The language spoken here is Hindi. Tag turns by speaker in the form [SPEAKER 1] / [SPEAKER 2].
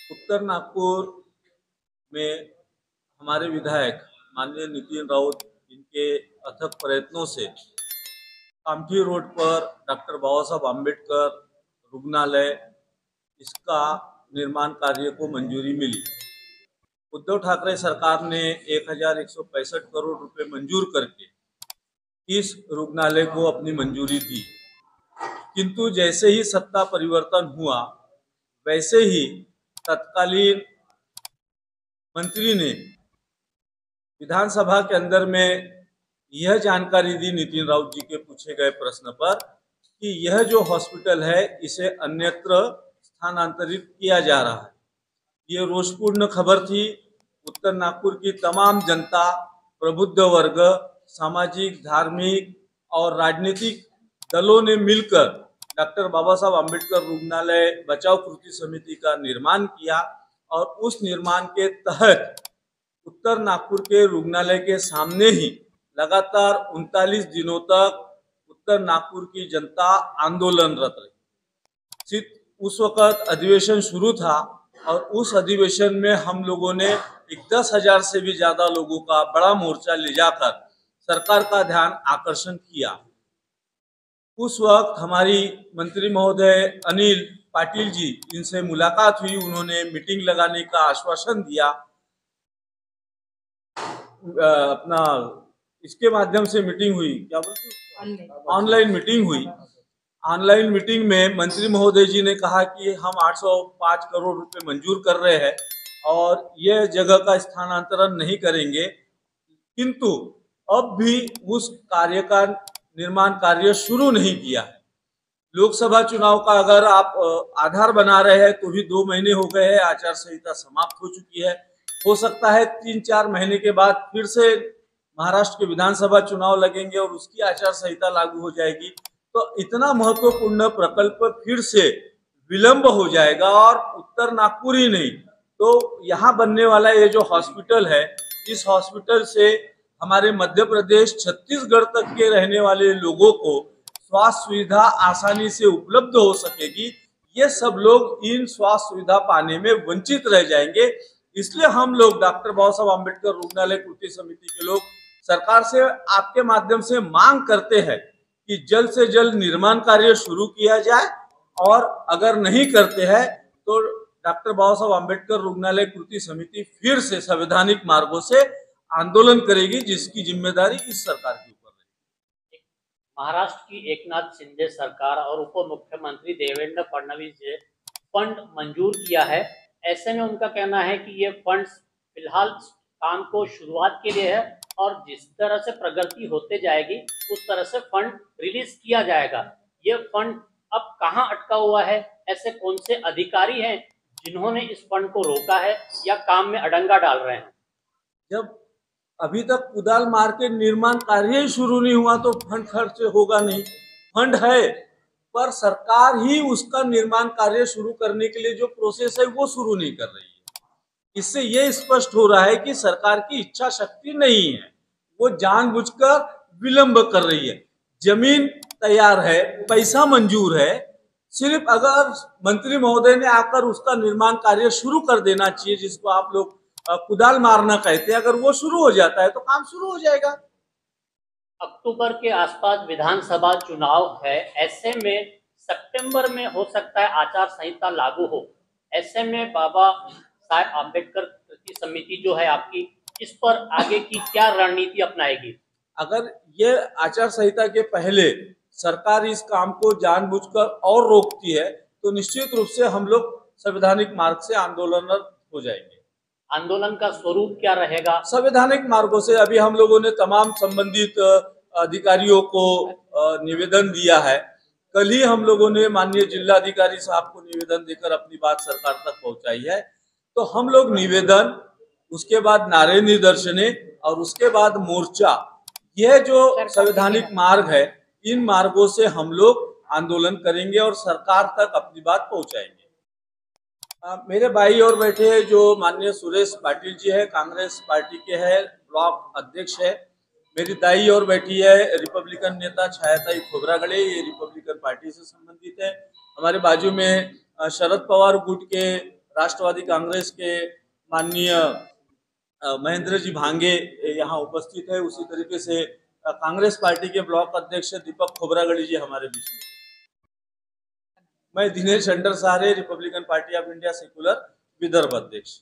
[SPEAKER 1] उत्तर नागपुर में हमारे विधायक माननीय नितिन राउत इनके अथक प्रयत्नों से कामठी रोड पर डॉक्टर बाबा साहब आम्बेडकर रुग्णालय इसका निर्माण कार्य को मंजूरी मिली। उद्धव ठाकरे सरकार ने 1165 करोड़ रुपए मंजूर करके इस रुग्णालय को अपनी मंजूरी दी, किंतु जैसे ही सत्ता परिवर्तन हुआ वैसे ही तत्कालीन मंत्री ने विधानसभा के अंदर में यह जानकारी दी नितिन राउत जी के पूछे गए प्रश्न पर कि यह जो हॉस्पिटल है इसे अन्यत्र स्थानांतरित किया जा रहा है। ये रोषपूर्ण खबर थी। उत्तर नागपुर की तमाम जनता, प्रबुद्ध वर्ग, सामाजिक, धार्मिक और राजनीतिक दलों ने मिलकर डॉक्टर बाबा साहब आम्बेडकर रुग्णालय बचाव कृति समिति का निर्माण किया और उस निर्माण के तहत उत्तर नागपुर के रुग्णालय के सामने ही लगातार 39 दिनों तक उत्तर नागपुर की जनता आंदोलनरत रही। उस वक्त अधिवेशन शुरू था और उस अधिवेशन में हम लोगों ने 10,000 से भी ज्यादा लोगों का बड़ा मोर्चा ले जाकर सरकार का ध्यान आकर्षण किया। उस वक्त हमारी मंत्री महोदय अनिल पाटिल जी, इनसे मुलाकात हुई। उन्होंने मीटिंग लगाने का आश्वासन दिया। अपना इसके माध्यम से मीटिंग हुई, क्या बोलते, ऑनलाइन मीटिंग हुई। ऑनलाइन मीटिंग में मंत्री महोदय जी ने कहा कि हम 805 करोड़ रुपए मंजूर कर रहे हैं और यह जगह का स्थानांतरण नहीं करेंगे, किंतु अब भी उस कार्य का निर्माण कार्य शुरू नहीं किया है। लोकसभा चुनाव का अगर आप आधार बना रहे हैं तो भी 2 महीने हो गए हैं, आचार संहिता समाप्त हो चुकी है। हो सकता है 3-4 महीने के बाद फिर से महाराष्ट्र के विधानसभा चुनाव लगेंगे और उसकी आचार संहिता लागू हो जाएगी, तो इतना महत्वपूर्ण प्रकल्प फिर से विलंब हो जाएगा। और उत्तर नागपुर ही नहीं तो यहाँ बनने वाला ये जो हॉस्पिटल है, इस हॉस्पिटल से हमारे मध्य प्रदेश, छत्तीसगढ़ तक के रहने वाले लोगों को स्वास्थ्य सुविधा आसानी से उपलब्ध हो सकेगी। ये सब लोग इन स्वास्थ्य सुविधा पाने में वंचित रह जाएंगे। इसलिए हम लोग डॉक्टर बाबा साहब आम्बेडकर रुग्णालय कृति समिति के लोग सरकार से आपके माध्यम से मांग करते हैं कि जल्द से जल्द निर्माण कार्य शुरू किया जाए, और अगर नहीं करते हैं तो डॉक्टर बाबा साहब आम्बेडकर रुग्णालय कृति समिति फिर से संवैधानिक मार्गों से आंदोलन करेगी, जिसकी जिम्मेदारी इस सरकार की ऊपर है।
[SPEAKER 2] महाराष्ट्र की एकनाथ शिंदे सरकार और उप मुख्यमंत्री देवेंद्र फडणवीस ने फंड मंजूर किया है। ऐसे में उनका कहना है कि ये फंड्स फिलहाल काम को शुरुआत के लिए है और जिस तरह से प्रगति होते जाएगी उस तरह से फंड रिलीज किया जाएगा। ये फंड अब कहाँ अटका हुआ है? ऐसे कौन से अधिकारी हैं जिन्होंने इस फंड को रोका है या काम में अड़ंगा डाल रहे हैं?
[SPEAKER 1] जब अभी तक कुदाल मार के निर्माण कार्य ही शुरू नहीं हुआ तो फंड खर्च होगा नहीं। फंड है पर सरकार ही उसका निर्माण कार्य शुरू करने के लिए जो प्रोसेस है वो शुरू नहीं कर रही है। इससे ये स्पष्ट हो रहा है कि सरकार की इच्छा शक्ति नहीं है, वो जानबूझकर विलंब कर रही है। जमीन तैयार है, पैसा मंजूर है, सिर्फ अगर मंत्री महोदय ने आकर उसका निर्माण कार्य शुरू कर देना चाहिए, जिसको आप लोग कुदाल मारना कहते हैं, अगर वो शुरू हो जाता है तो काम शुरू हो जाएगा।
[SPEAKER 2] अक्टूबर के आसपास विधानसभा चुनाव है, ऐसे में सितंबर में हो सकता है आचार संहिता लागू हो। ऐसे में बाबा साहब आम्बेडकर कृति समिति जो है आपकी, इस पर आगे की क्या रणनीति अपनाएगी? अगर
[SPEAKER 1] ये आचार संहिता के पहले सरकार इस काम को जानबूझकर और रोकती है तो निश्चित रूप से हम लोग संवैधानिक मार्ग से आंदोलन हो जाएंगे।
[SPEAKER 2] आंदोलन का स्वरूप क्या रहेगा?
[SPEAKER 1] संवैधानिक मार्गों से अभी हम लोगों ने तमाम संबंधित अधिकारियों को निवेदन दिया है। कल ही हम लोगों ने माननीय जिलाधिकारी साहब को निवेदन देकर अपनी बात सरकार तक पहुंचाई है। तो हम लोग निवेदन, उसके बाद नारे निदर्शने और उसके बाद मोर्चा, यह जो संवैधानिक मार्ग है, इन मार्गों से हम लोग आंदोलन करेंगे और सरकार तक अपनी बात पहुंचाएंगे। मेरे भाई और बैठे हैं जो माननीय सुरेश पाटिल जी है, कांग्रेस पार्टी के हैं, ब्लॉक अध्यक्ष है। मेरी दाई और बैठी है रिपब्लिकन नेता छायाताई खोबरागड़े, ये रिपब्लिकन पार्टी से संबंधित है। हमारे बाजू में शरद पवार गुट के राष्ट्रवादी कांग्रेस के माननीय महेंद्र जी भांगे यहाँ उपस्थित है। उसी तरीके से कांग्रेस पार्टी के ब्लॉक अध्यक्ष दीपक खोबरागड़ी जी हमारे बीच में। मैं दिनेश अंडर सहारे, Republican party of India secular Vidarbha अध्यक्ष।